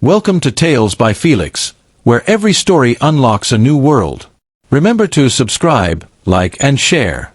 Welcome to Tales by Felix, where every story unlocks a new world. Remember to subscribe, like and share.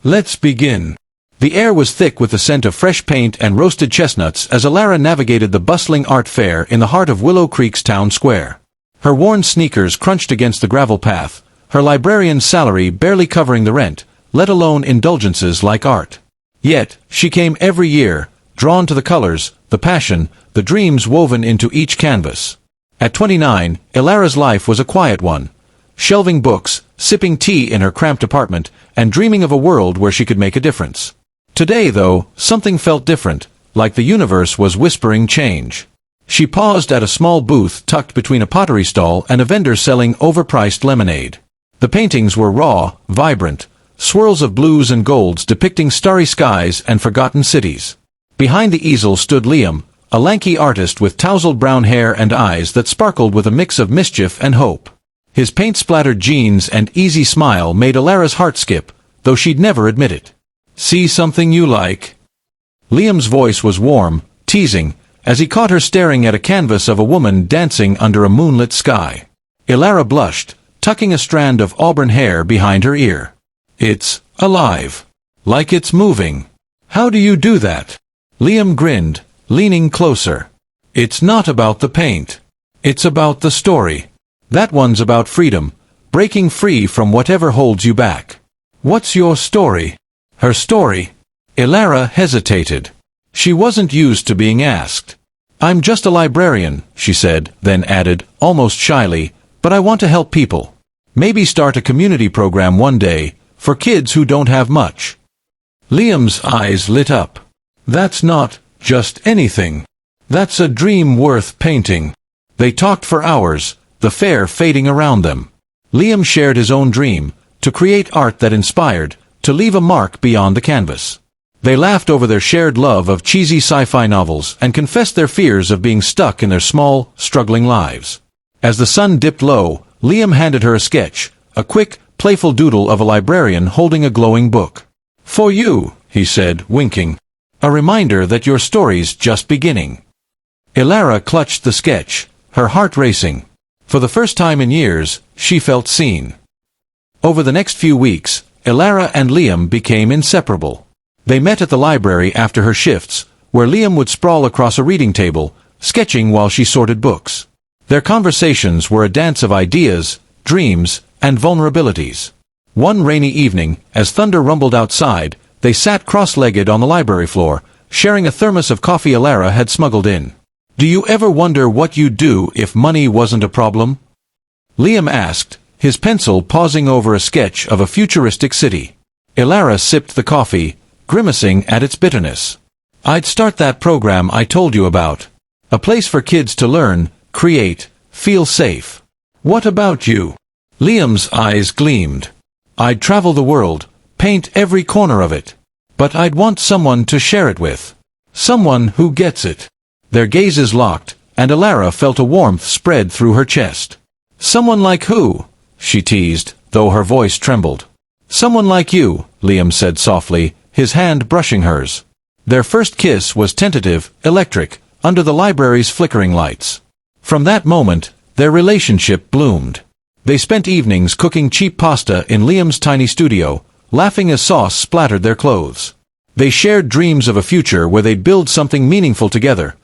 Let's begin. The air was thick with the scent of fresh paint and roasted chestnuts as Elara navigated the bustling art fair in the heart of Willow Creek's town square. Her worn sneakers crunched against the gravel path, her librarian's salary barely covering the rent, let alone indulgences like art. Yet, she came every year, drawn to the colors, the passion, the dreams woven into each canvas. At 29, Elara's life was a quiet one, shelving books, sipping tea in her cramped apartment, and dreaming of a world where she could make a difference. Today, though, something felt different, like the universe was whispering change. She paused at a small booth tucked between a pottery stall and a vendor selling overpriced lemonade. The paintings were raw, vibrant, swirls of blues and golds depicting starry skies and forgotten cities. Behind the easel stood Liam, a lanky artist with tousled brown hair and eyes that sparkled with a mix of mischief and hope. His paint-splattered jeans and easy smile made Elara's heart skip, though she'd never admit it. "See something you like?" Liam's voice was warm, teasing, as he caught her staring at a canvas of a woman dancing under a moonlit sky. Elara blushed, tucking a strand of auburn hair behind her ear. "It's alive. Like it's moving. How do you do that?" Liam grinned, leaning closer. "It's not about the paint. It's about the story. That one's about freedom, breaking free from whatever holds you back." "What's your story?" Her story? Elara hesitated. She wasn't used to being asked. "I'm just a librarian," she said, then added, almost shyly, "but I want to help people. Maybe start a community program one day, for kids who don't have much." Liam's eyes lit up. "That's not just anything. That's a dream worth painting." They talked for hours, the fair fading around them. Liam shared his own dream, to create art that inspired, to leave a mark beyond the canvas. They laughed over their shared love of cheesy sci-fi novels and confessed their fears of being stuck in their small, struggling lives. As the sun dipped low, Liam handed her a sketch, a quick, playful doodle of a librarian holding a glowing book. "For you," he said, winking. "A reminder that your story's just beginning." Elara clutched the sketch, her heart racing. For the first time in years, she felt seen. Over the next few weeks, Elara and Liam became inseparable. They met at the library after her shifts, where Liam would sprawl across a reading table, sketching while she sorted books. Their conversations were a dance of ideas, dreams, and vulnerabilities. One rainy evening, as thunder rumbled outside, they sat cross-legged on the library floor, sharing a thermos of coffee Elara had smuggled in. "Do you ever wonder what you'd do if money wasn't a problem?" Liam asked, his pencil pausing over a sketch of a futuristic city. Elara sipped the coffee, grimacing at its bitterness. "I'd start that program I told you about. A place for kids to learn, create, feel safe." "What about you?" Liam's eyes gleamed. "I'd travel the world, paint every corner of it. But I'd want someone to share it with. Someone who gets it." Their gazes locked, and Elara felt a warmth spread through her chest. "Someone like who?" she teased, though her voice trembled. "Someone like you," Liam said softly, his hand brushing hers. Their first kiss was tentative, electric, under the library's flickering lights. From that moment, their relationship bloomed. They spent evenings cooking cheap pasta in Liam's tiny studio, laughing as sauce splattered their clothes. They shared dreams of a future where they'd build something meaningful together.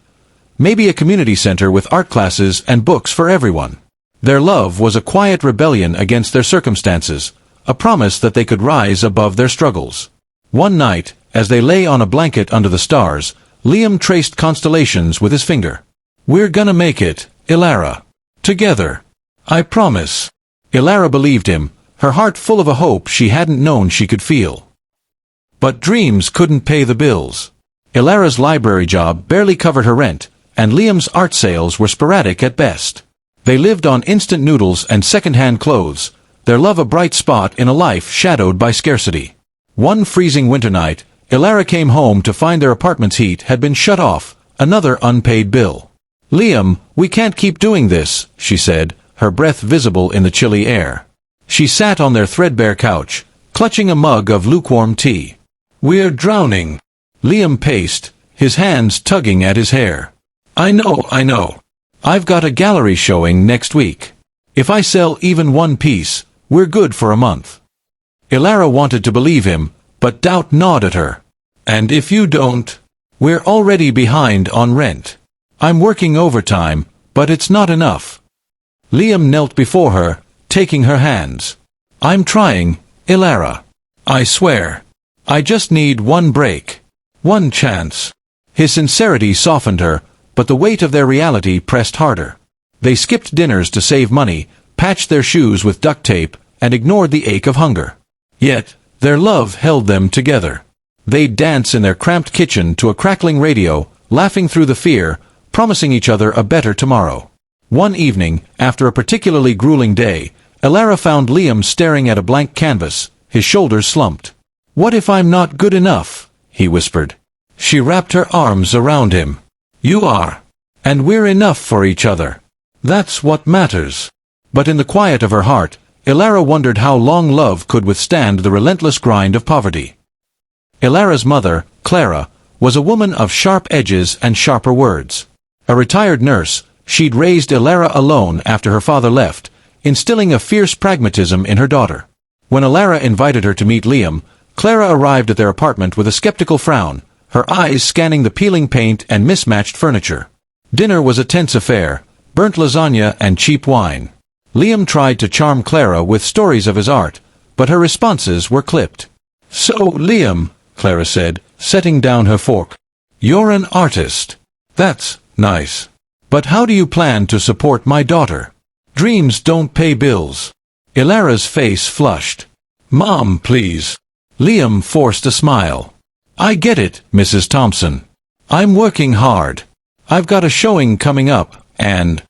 Maybe a community center with art classes and books for everyone. Their love was a quiet rebellion against their circumstances, a promise that they could rise above their struggles. One night, as they lay on a blanket under the stars, Liam traced constellations with his finger. "We're gonna make it, Elara. Together. I promise." Elara believed him, her heart full of a hope she hadn't known she could feel. But dreams couldn't pay the bills. Elara's library job barely covered her rent, and Liam's art sales were sporadic at best. They lived on instant noodles and second-hand clothes, their love a bright spot in a life shadowed by scarcity. One freezing winter night, Elara came home to find their apartment's heat had been shut off, another unpaid bill. "Liam, we can't keep doing this," she said, her breath visible in the chilly air. She sat on their threadbare couch, clutching a mug of lukewarm tea. "We're drowning." Liam paced, his hands tugging at his hair. I know. I've got a gallery showing next week. If I sell even one piece, we're good for a month." Elara wanted to believe him, but doubt gnawed at her. "And if you don't? We're already behind on rent. I'm working overtime, but it's not enough." Liam knelt before her, taking her hands. "I'm trying, Elara. I swear. I just need one break. One chance." His sincerity softened her, but the weight of their reality pressed harder. They skipped dinners to save money, patched their shoes with duct tape, and ignored the ache of hunger. Yet, their love held them together. They'd dance in their cramped kitchen to a crackling radio, laughing through the fear, promising each other a better tomorrow. One evening, after a particularly grueling day, Elara found Liam staring at a blank canvas, his shoulders slumped. "What if I'm not good enough?" he whispered. She wrapped her arms around him. "You are. And we're enough for each other. That's what matters." But in the quiet of her heart, Elara wondered how long love could withstand the relentless grind of poverty. Elara's mother, Clara, was a woman of sharp edges and sharper words. A retired nurse, she'd raised Elara alone after her father left, instilling a fierce pragmatism in her daughter. When Elara invited her to meet Liam, Clara arrived at their apartment with a skeptical frown, her eyes scanning the peeling paint and mismatched furniture. Dinner was a tense affair, burnt lasagna and cheap wine. Liam tried to charm Clara with stories of his art, but her responses were clipped. "So, Liam," Clara said, setting down her fork, "you're an artist. That's nice. But how do you plan to support my daughter? Dreams don't pay bills." Elara's face flushed. "Mom, please." Liam forced a smile. "I get it, Mrs. Thompson. I'm working hard. I've got a showing coming up, and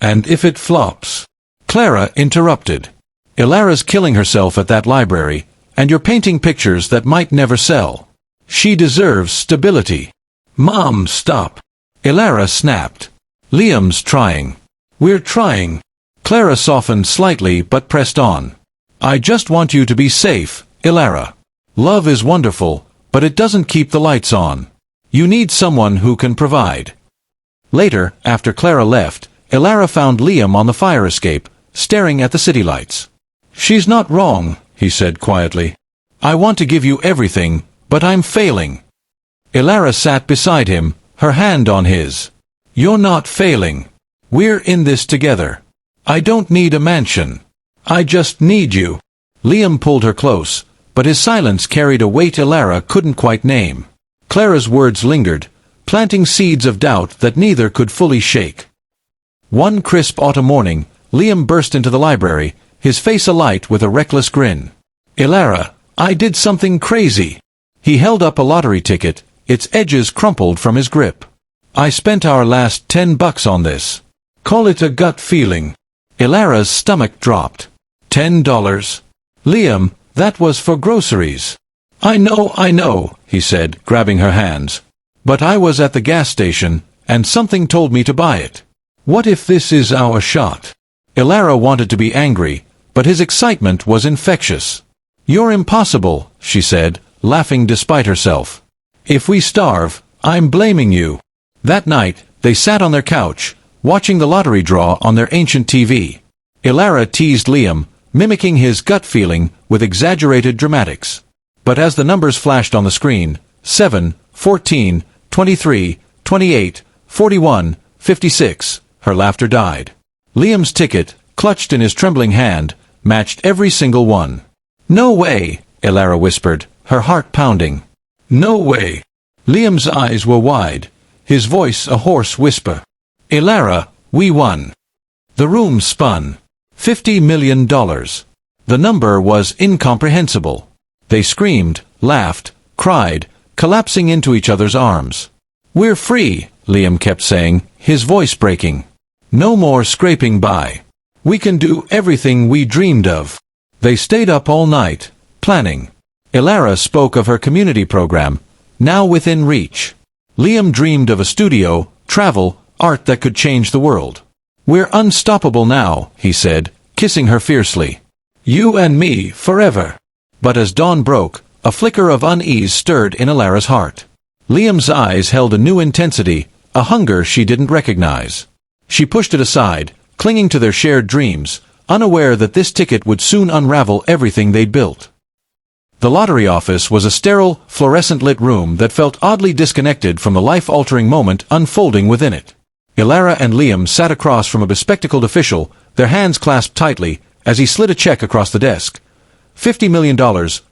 if it flops?" Clara interrupted. "Elara's killing herself at that library, and you're painting pictures that might never sell. She deserves stability." "Mom, stop." Elara snapped. "Liam's trying. We're trying." Clara softened slightly but pressed on. "I just want you to be safe, Elara. Love is wonderful, but it doesn't keep the lights on. You need someone who can provide." Later, after Clara left, Elara found Liam on the fire escape, staring at the city lights. "She's not wrong," he said quietly. "I want to give you everything, but I'm failing." Elara sat beside him, her hand on his. "You're not failing. We're in this together. I don't need a mansion. I just need you." Liam pulled her close, but his silence carried a weight Elara couldn't quite name. Clara's words lingered, planting seeds of doubt that neither could fully shake. One crisp autumn morning, Liam burst into the library, his face alight with a reckless grin. "Elara, I did something crazy." He held up a lottery ticket, its edges crumpled from his grip. "I spent our last $10 on this. Call it a gut feeling." Elara's stomach dropped. $10? "Liam, that was for groceries." I know, he said, grabbing her hands. "But I was at the gas station, and something told me to buy it. What if this is our shot?" Elara wanted to be angry, but his excitement was infectious. "You're impossible," she said, laughing despite herself. "If we starve, I'm blaming you." That night, they sat on their couch, watching the lottery draw on their ancient TV. Elara teased Liam, mimicking his gut feeling with exaggerated dramatics. But as the numbers flashed on the screen, 7, 14, 23, 28, 41, 56, her laughter died. Liam's ticket, clutched in his trembling hand, matched every single one. "No way," Elara whispered, her heart pounding. "No way." Liam's eyes were wide, his voice a hoarse whisper. "Elara, we won." The room spun. $50 million. The number was incomprehensible. They screamed, laughed, cried, collapsing into each other's arms. "We're free," Liam kept saying, his voice breaking. "No more scraping by. We can do everything we dreamed of." They stayed up all night, planning. Elara spoke of her community program, now within reach. Liam dreamed of a studio, travel, art that could change the world. "We're unstoppable now," he said, kissing her fiercely. "You and me, forever." But as dawn broke, a flicker of unease stirred in Elara's heart. Liam's eyes held a new intensity, a hunger she didn't recognize. She pushed it aside, clinging to their shared dreams, unaware that this ticket would soon unravel everything they'd built. The lottery office was a sterile, fluorescent-lit room that felt oddly disconnected from the life-altering moment unfolding within it. Elara and Liam sat across from a bespectacled official, their hands clasped tightly, as he slid a check across the desk. $50 million,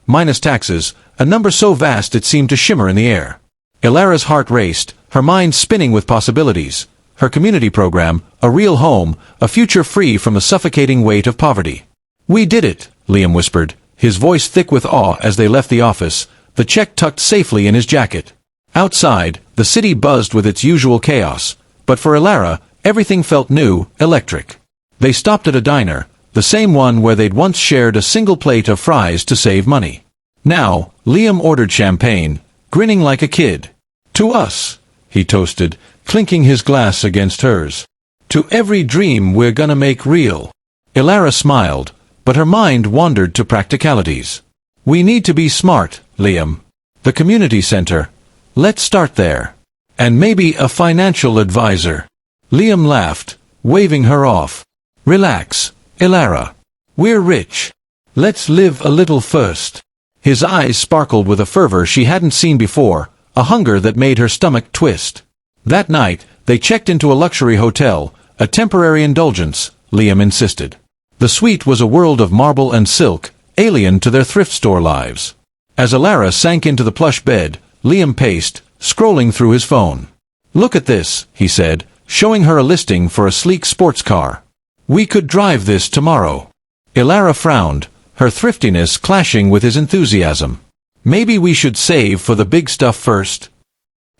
minus taxes, a number so vast it seemed to shimmer in the air. Elara's heart raced, her mind spinning with possibilities. Her community program, a real home, a future free from the suffocating weight of poverty. "We did it," Liam whispered, his voice thick with awe as they left the office, the check tucked safely in his jacket. Outside, the city buzzed with its usual chaos, but for Elara, everything felt new, electric. They stopped at a diner, the same one where they'd once shared a single plate of fries to save money. Now, Liam ordered champagne, grinning like a kid. "To us," he toasted, clinking his glass against hers. "To every dream we're gonna make real." Elara smiled, but her mind wandered to practicalities. "We need to be smart, Liam. The community center. Let's start there. And maybe a financial advisor." Liam laughed, waving her off. "Relax, Elara. We're rich. Let's live a little first." His eyes sparkled with a fervor she hadn't seen before, a hunger that made her stomach twist. That night, they checked into a luxury hotel, a temporary indulgence, Liam insisted. The suite was a world of marble and silk, alien to their thrift store lives. As Elara sank into the plush bed, Liam paced, scrolling through his phone. "Look at this," he said, showing her a listing for a sleek sports car. "We could drive this tomorrow." Elara frowned, her thriftiness clashing with his enthusiasm. "Maybe we should save for the big stuff first."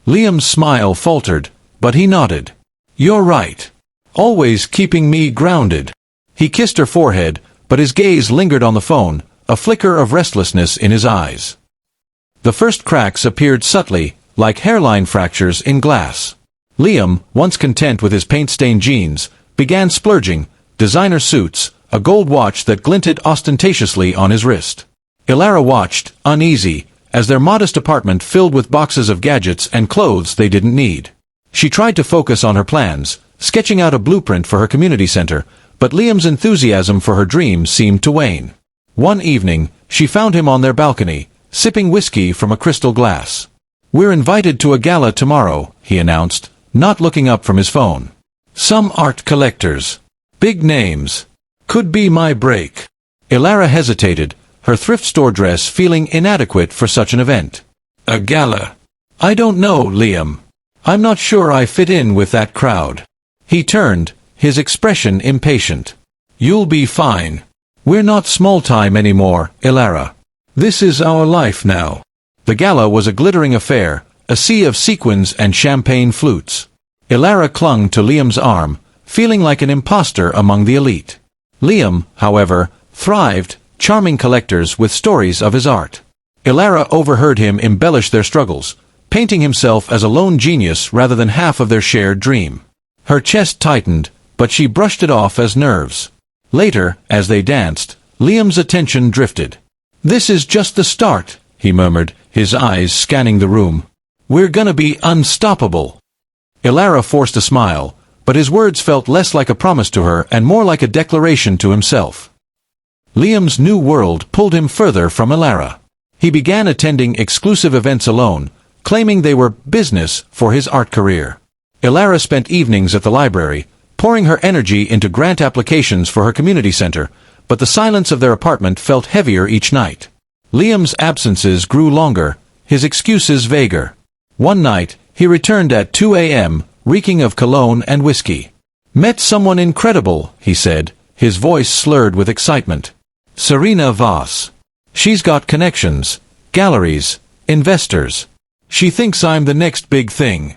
Liam's smile faltered, but he nodded. "You're right. Always keeping me grounded." He kissed her forehead, but his gaze lingered on the phone, a flicker of restlessness in his eyes. The first cracks appeared subtly, like hairline fractures in glass. Liam, once content with his paint-stained jeans, began splurging, designer suits, a gold watch that glinted ostentatiously on his wrist. Elara watched, uneasy, as their modest apartment filled with boxes of gadgets and clothes they didn't need. She tried to focus on her plans, sketching out a blueprint for her community center, but Liam's enthusiasm for her dream seemed to wane. One evening, she found him on their balcony, sipping whiskey from a crystal glass. "We're invited to a gala tomorrow," he announced, not looking up from his phone. "Some art collectors. Big names. Could be my break." Elara hesitated, her thrift store dress feeling inadequate for such an event. "A gala? I don't know, Liam. I'm not sure I fit in with that crowd." He turned, his expression impatient. "You'll be fine. We're not small-time anymore, Elara. This is our life now." The gala was a glittering affair, a sea of sequins and champagne flutes. Elara clung to Liam's arm, feeling like an imposter among the elite. Liam, however, thrived, charming collectors with stories of his art. Elara overheard him embellish their struggles, painting himself as a lone genius rather than half of their shared dream. Her chest tightened, but she brushed it off as nerves. Later, as they danced, Liam's attention drifted. "This is just the start," he murmured, his eyes scanning the room. "We're gonna be unstoppable." Elara forced a smile, but his words felt less like a promise to her and more like a declaration to himself. Liam's new world pulled him further from Elara. He began attending exclusive events alone, claiming they were business for his art career. Elara spent evenings at the library, pouring her energy into grant applications for her community center, but the silence of their apartment felt heavier each night. Liam's absences grew longer, his excuses vaguer. One night, he returned at 2 a.m., reeking of cologne and whiskey. "Met someone incredible," he said, his voice slurred with excitement. "Serena Voss. She's got connections, galleries, investors. She thinks I'm the next big thing."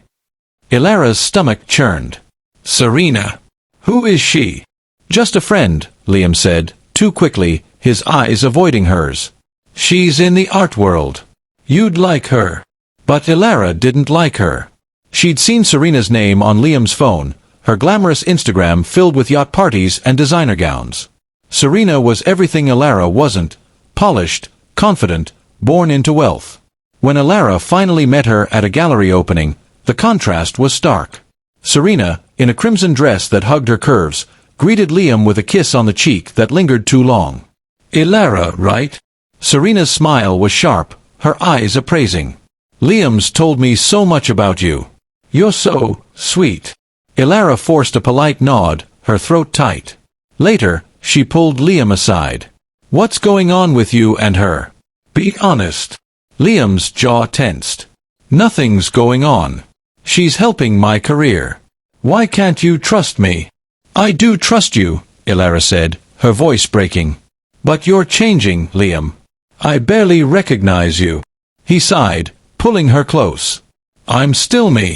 Elara's stomach churned. "Serena? Who is she?" "Just a friend," Liam said, too quickly, his eyes avoiding hers. "She's in the art world. You'd like her." But Elara didn't like her. She'd seen Serena's name on Liam's phone, her glamorous Instagram filled with yacht parties and designer gowns. Serena was everything Elara wasn't: polished, confident, born into wealth. When Elara finally met her at a gallery opening, the contrast was stark. Serena, in a crimson dress that hugged her curves, greeted Liam with a kiss on the cheek that lingered too long. "Elara, right?" Serena's smile was sharp, her eyes appraising. "Liam's told me so much about you. You're so sweet." Elara forced a polite nod, her throat tight. Later, she pulled Liam aside. "What's going on with you and her? Be honest." Liam's jaw tensed. "Nothing's going on. She's helping my career. Why can't you trust me?" "I do trust you," Elara said, her voice breaking. "But you're changing, Liam. I barely recognize you." He sighed, pulling her close. "I'm still me.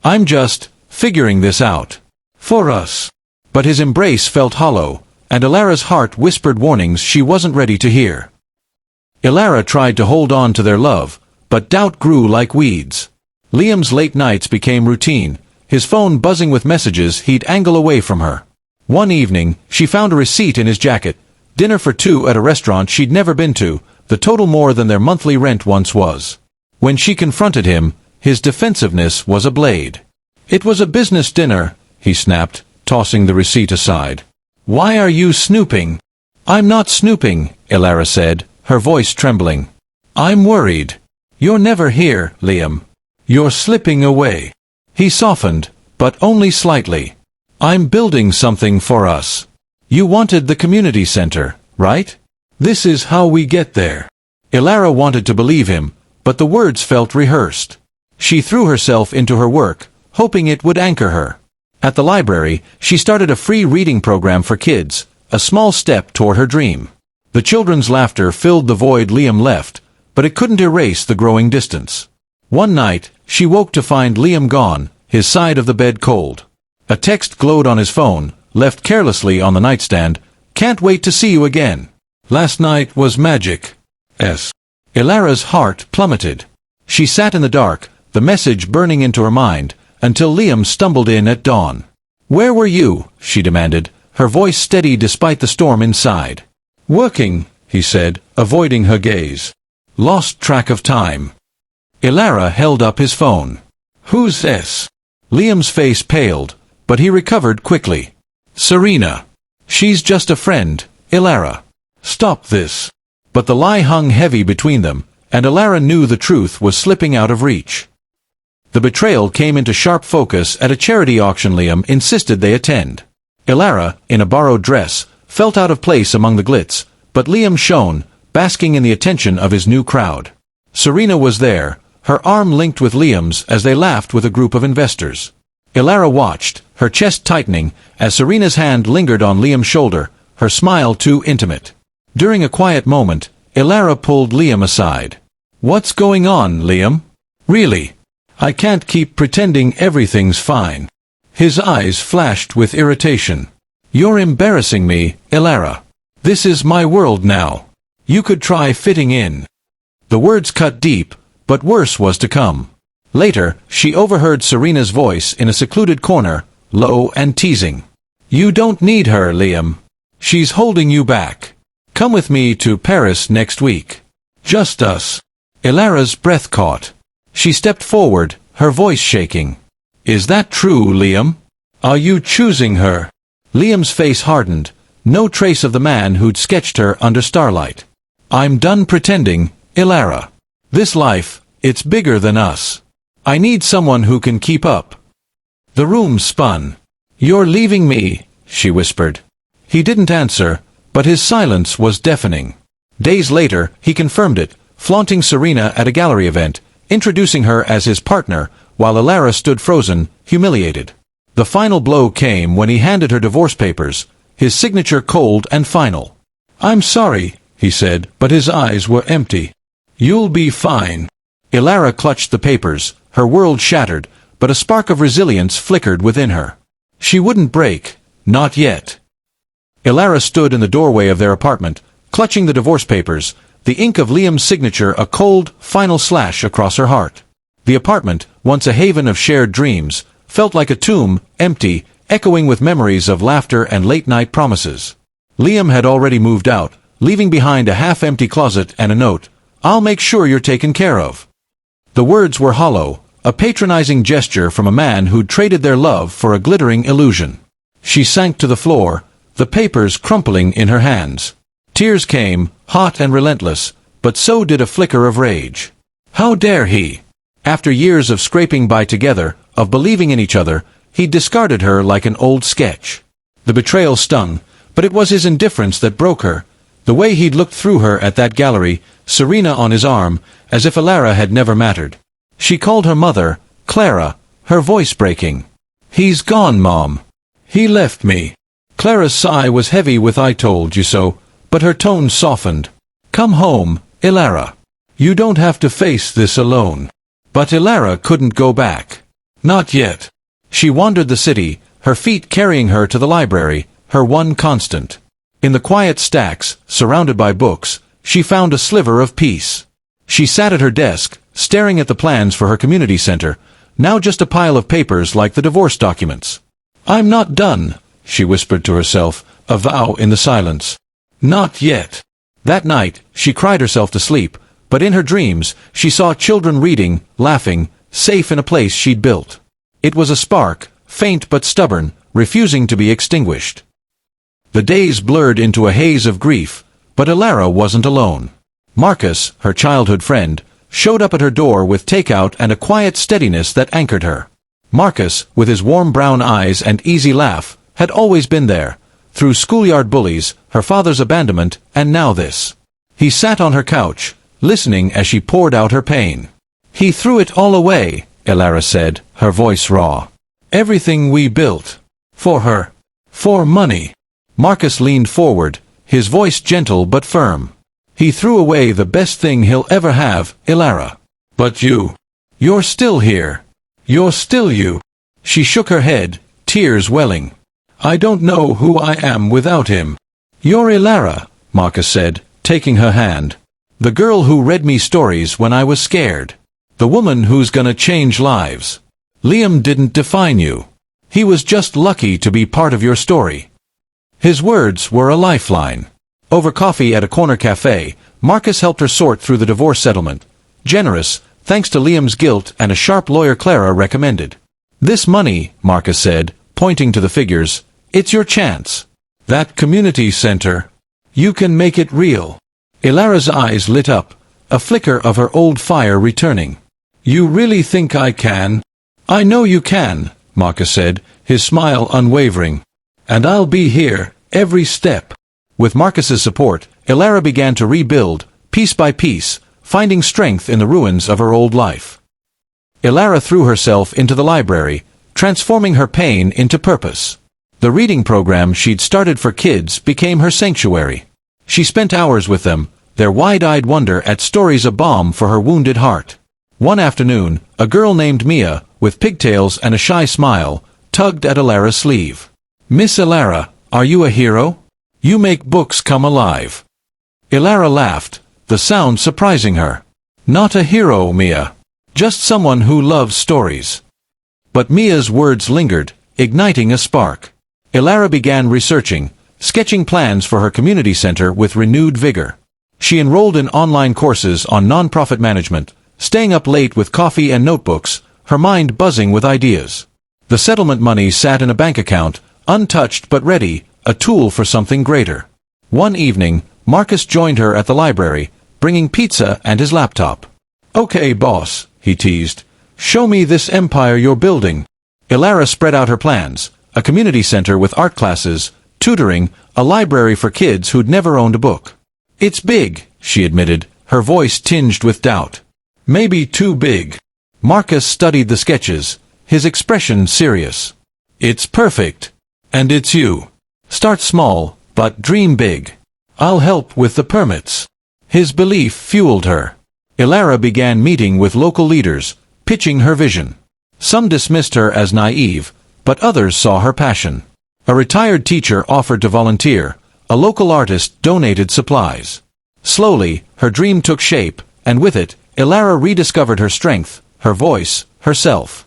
I'm just figuring this out. For us." But his embrace felt hollow, and Elara's heart whispered warnings she wasn't ready to hear. Elara tried to hold on to their love, but doubt grew like weeds. Liam's late nights became routine, his phone buzzing with messages he'd angle away from her. One evening, she found a receipt in his jacket, dinner for two at a restaurant she'd never been to, the total more than their monthly rent once was. When she confronted him, his defensiveness was a blade. "It was a business dinner," he snapped, tossing the receipt aside. "Why are you snooping?" "I'm not snooping," Elara said, her voice trembling. "I'm worried. You're never here, Liam. You're slipping away." He softened, but only slightly. "I'm building something for us. You wanted the community center, right? This is how we get there." Elara wanted to believe him, but the words felt rehearsed. She threw herself into her work, hoping it would anchor her. At the library, she started a free reading program for kids, a small step toward her dream. The children's laughter filled the void Liam left, but it couldn't erase the growing distance. One night, she woke to find Liam gone, his side of the bed cold. A text glowed on his phone, left carelessly on the nightstand. "Can't wait to see you again. Last night was magic." Elara's heart plummeted. She sat in the dark, the message burning into her mind, until Liam stumbled in at dawn. "Where were you?" she demanded, her voice steady despite the storm inside. "Working," he said, avoiding her gaze. "Lost track of time." Elara held up his phone. "Who's this?" Liam's face paled, but he recovered quickly. "Serena. She's just a friend, Elara. Stop this." But the lie hung heavy between them, and Elara knew the truth was slipping out of reach. The betrayal came into sharp focus at a charity auction Liam insisted they attend. Elara, in a borrowed dress, felt out of place among the glitz, but Liam shone, basking in the attention of his new crowd. Serena was there, her arm linked with Liam's as they laughed with a group of investors. Elara watched, her chest tightening, as Serena's hand lingered on Liam's shoulder, her smile too intimate. During a quiet moment, Elara pulled Liam aside. "What's going on, Liam? Really? I can't keep pretending everything's fine." His eyes flashed with irritation. "You're embarrassing me, Elara. This is my world now. You could try fitting in." The words cut deep, but worse was to come. Later, she overheard Serena's voice in a secluded corner, low and teasing. "You don't need her, Liam. She's holding you back. Come with me to Paris next week. Just us." Elara's breath caught. She stepped forward, her voice shaking. "Is that true, Liam? Are you choosing her?" Liam's face hardened, no trace of the man who'd sketched her under starlight. "I'm done pretending, Elara. This life, it's bigger than us. I need someone who can keep up." The room spun. "You're leaving me," she whispered. He didn't answer, but his silence was deafening. Days later, he confirmed it, flaunting Serena at a gallery event, introducing her as his partner, while Elara stood frozen, humiliated. The final blow came when he handed her divorce papers, his signature cold and final. "I'm sorry," he said, but his eyes were empty. "You'll be fine." Elara clutched the papers, her world shattered, but a spark of resilience flickered within her. She wouldn't break, not yet. Elara stood in the doorway of their apartment, clutching the divorce papers, the ink of Liam's signature a cold, final slash across her heart. The apartment, once a haven of shared dreams, felt like a tomb, empty, echoing with memories of laughter and late-night promises. Liam had already moved out, leaving behind a half-empty closet and a note, "I'll make sure you're taken care of." The words were hollow, a patronizing gesture from a man who'd traded their love for a glittering illusion. She sank to the floor, the papers crumpling in her hands. Tears came, hot and relentless, but so did a flicker of rage. How dare he? After years of scraping by together, of believing in each other, he'd discarded her like an old sketch. The betrayal stung, but it was his indifference that broke her. The way he'd looked through her at that gallery, Serena on his arm, as if Elara had never mattered. She called her mother, Clara, her voice breaking. "He's gone, Mom. He left me." Clara's sigh was heavy with "I told you so," but her tone softened. "Come home, Elara. You don't have to face this alone." But Elara couldn't go back. Not yet. She wandered the city, her feet carrying her to the library, her one constant. In the quiet stacks, surrounded by books, she found a sliver of peace. She sat at her desk, staring at the plans for her community center, now just a pile of papers like the divorce documents. "I'm not done," she whispered to herself, a vow in the silence. Not yet. That night, she cried herself to sleep, but in her dreams, she saw children reading, laughing, safe in a place she'd built. It was a spark, faint but stubborn, refusing to be extinguished. The days blurred into a haze of grief, but Elara wasn't alone. Marcus, her childhood friend, showed up at her door with takeout and a quiet steadiness that anchored her. Marcus, with his warm brown eyes and easy laugh, had always been there, through schoolyard bullies, her father's abandonment, and now this. He sat on her couch, listening as she poured out her pain. "He threw it all away," Elara said, her voice raw. "Everything we built. For her. For money." Marcus leaned forward, his voice gentle but firm. "He threw away the best thing he'll ever have, Elara. But you're still here. You're still you." She shook her head, tears welling. "I don't know who I am without him." "You're Elara," Marcus said, taking her hand. "The girl who read me stories when I was scared. The woman who's gonna change lives. Liam didn't define you. He was just lucky to be part of your story." His words were a lifeline. Over coffee at a corner cafe, Marcus helped her sort through the divorce settlement. Generous, thanks to Liam's guilt and a sharp lawyer Clara recommended. "This money," Marcus said, pointing to the figures, "it's your chance. That community center. You can make it real." Elara's eyes lit up, a flicker of her old fire returning. "You really think I can?" "I know you can," Marcus said, his smile unwavering. "And I'll be here, every step." With Marcus's support, Elara began to rebuild, piece by piece, finding strength in the ruins of her old life. Elara threw herself into the library, transforming her pain into purpose. The reading program she'd started for kids became her sanctuary. She spent hours with them, their wide-eyed wonder at stories a balm for her wounded heart. One afternoon, a girl named Mia, with pigtails and a shy smile, tugged at Elara's sleeve. "Miss Elara, are you a hero? You make books come alive." Elara laughed, the sound surprising her. "Not a hero, Mia. Just someone who loves stories." But Mia's words lingered, igniting a spark. Elara began researching, sketching plans for her community center with renewed vigor. She enrolled in online courses on nonprofit management, staying up late with coffee and notebooks, her mind buzzing with ideas. The settlement money sat in a bank account, untouched but ready, a tool for something greater. One evening, Marcus joined her at the library, bringing pizza and his laptop. "Okay, boss," he teased. "Show me this empire you're building." Elara spread out her plans, a community center with art classes, tutoring, a library for kids who'd never owned a book. "It's big," she admitted, her voice tinged with doubt. "Maybe too big." Marcus studied the sketches, his expression serious. "It's perfect. And it's you. Start small, but dream big. I'll help with the permits." His belief fueled her. Elara began meeting with local leaders, pitching her vision. Some dismissed her as naive, but others saw her passion. A retired teacher offered to volunteer, a local artist donated supplies. Slowly, her dream took shape, and with it, Elara rediscovered her strength, her voice, herself.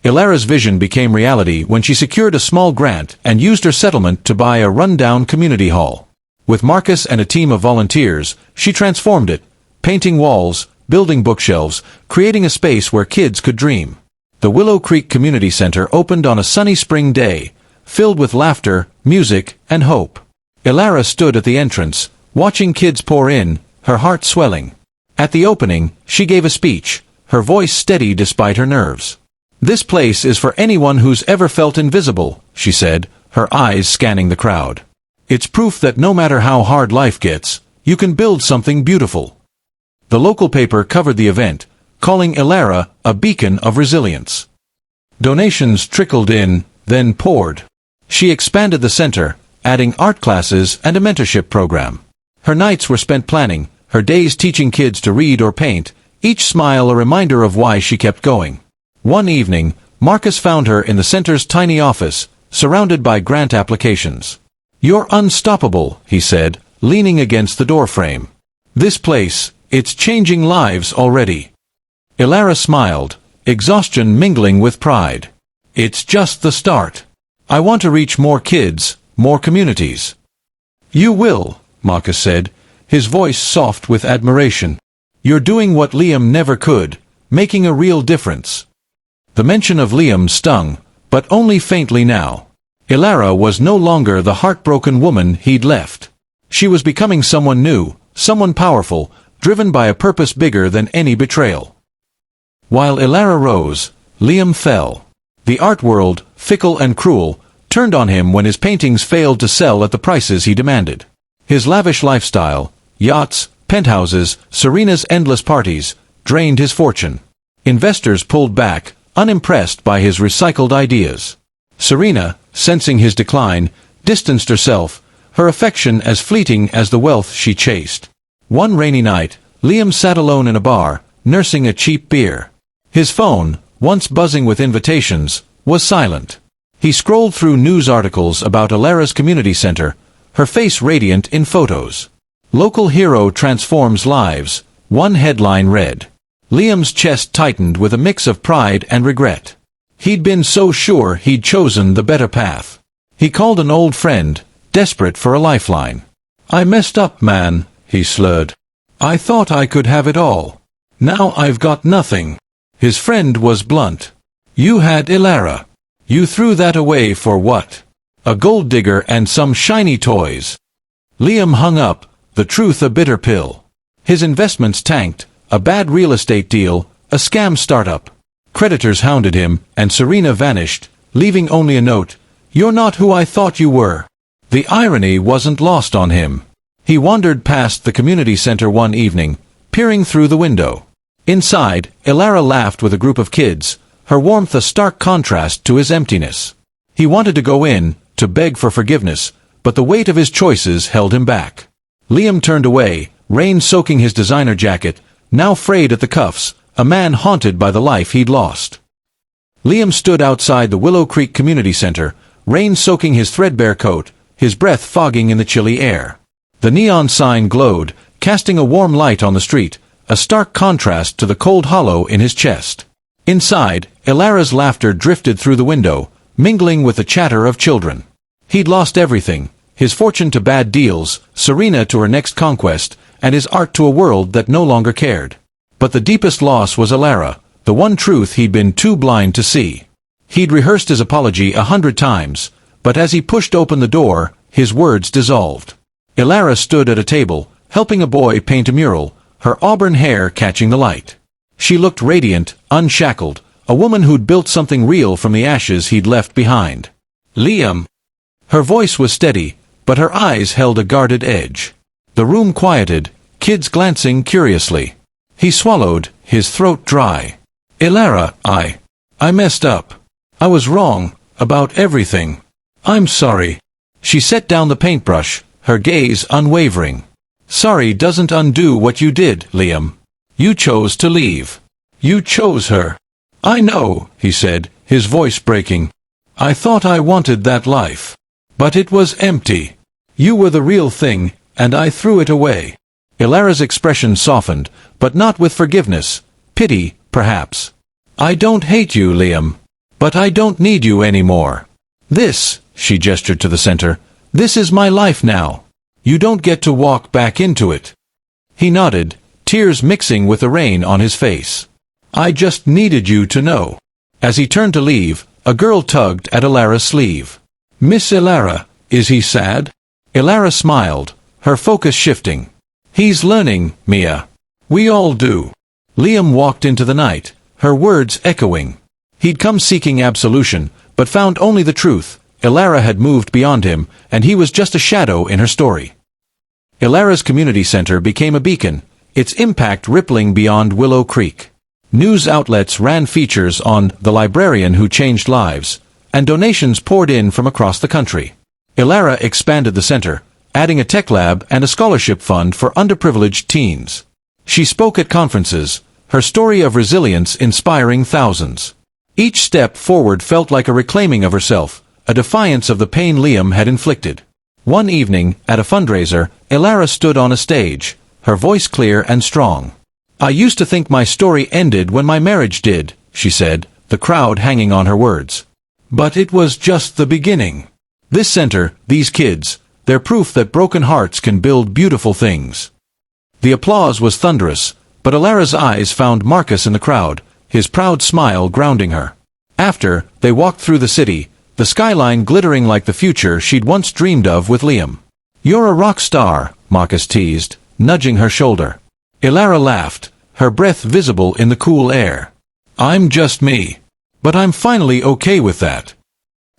Elara's vision became reality when she secured a small grant and used her settlement to buy a run-down community hall. With Marcus and a team of volunteers, she transformed it, painting walls, building bookshelves, creating a space where kids could dream. The Willow Creek Community Center opened on a sunny spring day, filled with laughter, music, and hope. Elara stood at the entrance, watching kids pour in, her heart swelling. At the opening, she gave a speech, her voice steady despite her nerves. "This place is for anyone who's ever felt invisible," she said, her eyes scanning the crowd. "It's proof that no matter how hard life gets, you can build something beautiful." The local paper covered the event, calling Elara a beacon of resilience. Donations trickled in, then poured. She expanded the center, adding art classes and a mentorship program. Her nights were spent planning, her days teaching kids to read or paint, each smile a reminder of why she kept going. One evening, Marcus found her in the center's tiny office, surrounded by grant applications. "You're unstoppable," he said, leaning against the doorframe. "This place, it's changing lives already." Elara smiled, exhaustion mingling with pride. "It's just the start. I want to reach more kids, more communities." "You will," Marcus said, his voice soft with admiration. "You're doing what Liam never could, making a real difference." The mention of Liam stung, but only faintly now. Elara was no longer the heartbroken woman he'd left. She was becoming someone new, someone powerful, driven by a purpose bigger than any betrayal. While Elara rose, Liam fell. The art world, fickle and cruel, turned on him when his paintings failed to sell at the prices he demanded. His lavish lifestyle, yachts, penthouses, Serena's endless parties, drained his fortune. Investors pulled back, unimpressed by his recycled ideas. Serena, sensing his decline, distanced herself, her affection as fleeting as the wealth she chased. One rainy night, Liam sat alone in a bar, nursing a cheap beer. His phone, once buzzing with invitations, was silent. He scrolled through news articles about Elara's community center, her face radiant in photos. "Local hero transforms lives," one headline read. Liam's chest tightened with a mix of pride and regret. He'd been so sure he'd chosen the better path. He called an old friend, desperate for a lifeline. "I messed up, man," he slurred. "I thought I could have it all. Now I've got nothing." His friend was blunt. "You had Elara. You threw that away for what? A gold digger and some shiny toys." Liam hung up, the truth a bitter pill. His investments tanked, a bad real estate deal, a scam startup. Creditors hounded him, and Serena vanished, leaving only a note, "You're not who I thought you were." The irony wasn't lost on him. He wandered past the community center one evening, peering through the window. Inside, Elara laughed with a group of kids, her warmth a stark contrast to his emptiness. He wanted to go in, to beg for forgiveness, but the weight of his choices held him back. Liam turned away, rain soaking his designer jacket, now frayed at the cuffs, a man haunted by the life he'd lost. Liam stood outside the Willow Creek Community Center, rain soaking his threadbare coat, his breath fogging in the chilly air. The neon sign glowed, casting a warm light on the street, a stark contrast to the cold hollow in his chest. Inside, Elara's laughter drifted through the window, mingling with the chatter of children. He'd lost everything, his fortune to bad deals, Serena to her next conquest, and his art to a world that no longer cared. But the deepest loss was Elara, the one truth he'd been too blind to see. He'd rehearsed his apology 100 times, but as he pushed open the door, his words dissolved. Elara stood at a table, helping a boy paint a mural, her auburn hair catching the light. She looked radiant, unshackled, a woman who'd built something real from the ashes he'd left behind. "Liam." Her voice was steady, but her eyes held a guarded edge. The room quieted, kids glancing curiously. He swallowed, his throat dry. "Elara, I messed up. I was wrong, about everything. I'm sorry." She set down the paintbrush, her gaze unwavering. "Sorry doesn't undo what you did, Liam. You chose to leave. You chose her." "I know," he said, his voice breaking. "I thought I wanted that life. But it was empty. You were the real thing, and I threw it away." Elara's expression softened, but not with forgiveness. Pity, perhaps. "I don't hate you, Liam. But I don't need you anymore. This," she gestured to the center, "this is my life now. You don't get to walk back into it." He nodded, tears mixing with the rain on his face. "I just needed you to know." As he turned to leave, a girl tugged at Elara's sleeve. "Miss Elara, is he sad?" Elara smiled, her focus shifting. "He's learning, Mia. We all do." Liam walked into the night, her words echoing. He'd come seeking absolution, but found only the truth. Elara had moved beyond him, and he was just a shadow in her story. Elara's community center became a beacon, its impact rippling beyond Willow Creek. News outlets ran features on the librarian who changed lives, and donations poured in from across the country. Elara expanded the center, adding a tech lab and a scholarship fund for underprivileged teens. She spoke at conferences, her story of resilience inspiring thousands. Each step forward felt like a reclaiming of herself, a defiance of the pain Liam had inflicted. One evening, at a fundraiser, Elara stood on a stage, her voice clear and strong. "I used to think my story ended when my marriage did," she said, the crowd hanging on her words. "But it was just the beginning. This center, these kids, they're proof that broken hearts can build beautiful things." The applause was thunderous, but Elara's eyes found Marcus in the crowd, his proud smile grounding her. After, they walked through the city, the skyline glittering like the future she'd once dreamed of with Liam. "You're a rock star," Marcus teased, nudging her shoulder. Elara laughed, her breath visible in the cool air. "I'm just me. But I'm finally okay with that."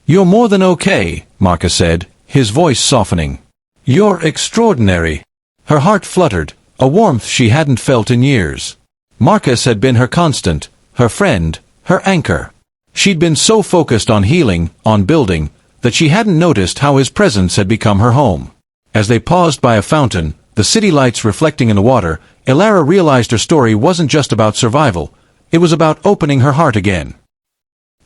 "You're more than okay," Marcus said, his voice softening. "You're extraordinary." Her heart fluttered, a warmth she hadn't felt in years. Marcus had been her constant, her friend, her anchor. She'd been so focused on healing, on building, that she hadn't noticed how his presence had become her home. As they paused by a fountain, the city lights reflecting in the water, Elara realized her story wasn't just about survival, it was about opening her heart again.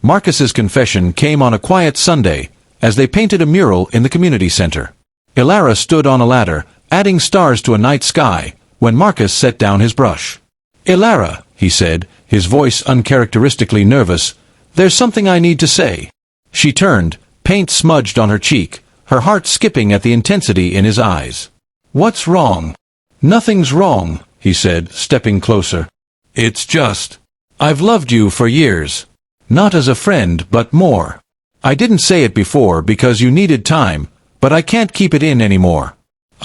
Marcus's confession came on a quiet Sunday, as they painted a mural in the community center. Elara stood on a ladder, adding stars to a night sky, when Marcus set down his brush. "Elara," he said, his voice uncharacteristically nervous, "there's something I need to say." She turned, paint smudged on her cheek, her heart skipping at the intensity in his eyes. "What's wrong?" "Nothing's wrong," he said, stepping closer. "It's just, I've loved you for years. Not as a friend, but more. I didn't say it before because you needed time, but I can't keep it in anymore.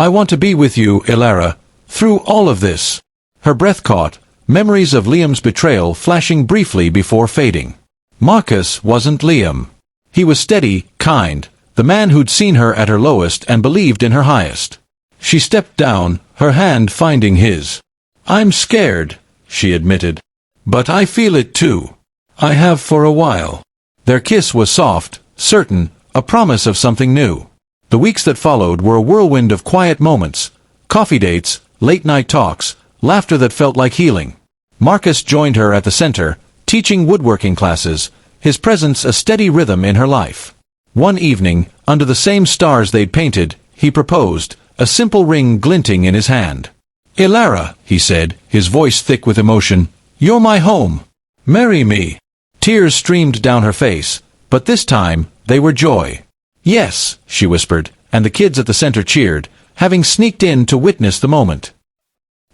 I want to be with you, Elara, through all of this." Her breath caught, memories of Liam's betrayal flashing briefly before fading. Marcus wasn't Liam. He was steady, kind, the man who'd seen her at her lowest and believed in her highest. She stepped down, her hand finding his. "I'm scared," she admitted. "But I feel it too. I have for a while." Their kiss was soft, certain, a promise of something new. The weeks that followed were a whirlwind of quiet moments, coffee dates, late-night talks, laughter that felt like healing. Marcus joined her at the center, teaching woodworking classes, his presence a steady rhythm in her life. One evening, under the same stars they'd painted, he proposed, a simple ring glinting in his hand. "Elara," he said, his voice thick with emotion, "you're my home. Marry me." Tears streamed down her face, but this time, they were joy. "Yes," she whispered, and the kids at the center cheered, having sneaked in to witness the moment.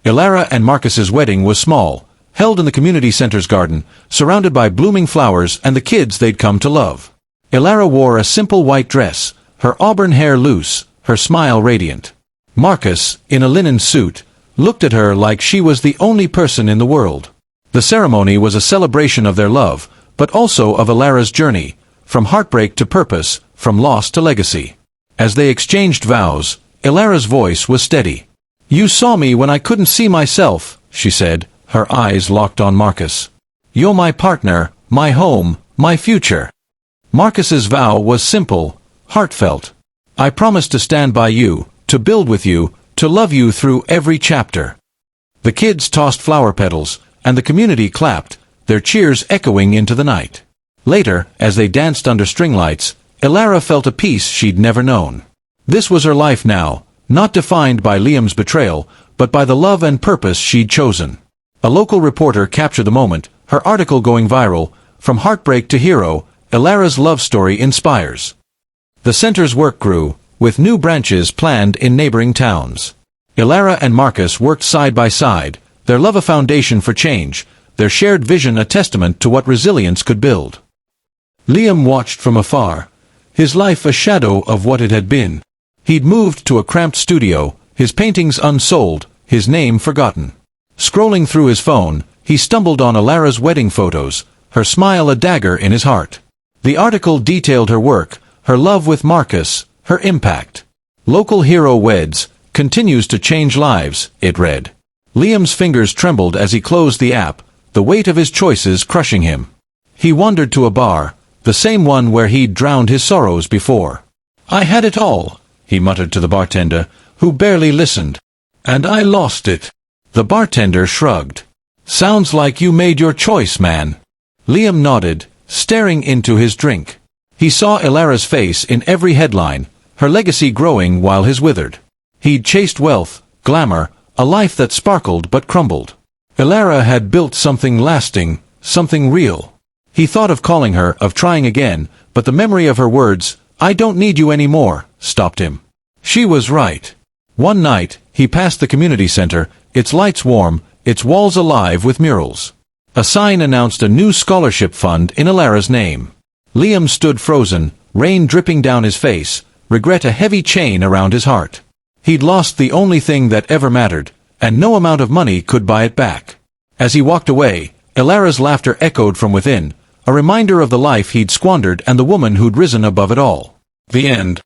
Elara and Marcus's wedding was small, held in the community center's garden, surrounded by blooming flowers and the kids they'd come to love. Elara wore a simple white dress, her auburn hair loose, her smile radiant. Marcus, in a linen suit, looked at her like she was the only person in the world. The ceremony was a celebration of their love, but also of Elara's journey, from heartbreak to purpose, from loss to legacy. As they exchanged vows, Elara's voice was steady. "You saw me when I couldn't see myself," she said, her eyes locked on Marcus. "You're my partner, my home, my future." Marcus's vow was simple, heartfelt. "I promise to stand by you, to build with you, to love you through every chapter." The kids tossed flower petals, and the community clapped, their cheers echoing into the night. Later, as they danced under string lights, Elara felt a peace she'd never known. This was her life now, not defined by Liam's betrayal, but by the love and purpose she'd chosen. A local reporter captured the moment, her article going viral, "From heartbreak to hero, Elara's love story inspires." The center's work grew, with new branches planned in neighboring towns. Elara and Marcus worked side by side, their love a foundation for change, their shared vision a testament to what resilience could build. Liam watched from afar, his life a shadow of what it had been. He'd moved to a cramped studio, his paintings unsold, his name forgotten. Scrolling through his phone, he stumbled on Elara's wedding photos, her smile a dagger in his heart. The article detailed her work, her love with Marcus, her impact. Local hero weds, continues to change lives, it read. Liam's fingers trembled as he closed the app, the weight of his choices crushing him. He wandered to a bar, the same one where he'd drowned his sorrows before. "I had it all," he muttered to the bartender, who barely listened. "And I lost it." The bartender shrugged. "Sounds like you made your choice, man." Liam nodded, staring into his drink. He saw Elara's face in every headline, her legacy growing while his withered. He'd chased wealth, glamour, a life that sparkled but crumbled. Elara had built something lasting, something real. He thought of calling her, of trying again, but the memory of her words, "I don't need you anymore," stopped him. She was right. One night, he passed the community center, its lights warm, its walls alive with murals. A sign announced a new scholarship fund in Elara's name. Liam stood frozen, rain dripping down his face, regret a heavy chain around his heart. He'd lost the only thing that ever mattered, and no amount of money could buy it back. As he walked away, Elara's laughter echoed from within, a reminder of the life he'd squandered and the woman who'd risen above it all. The end.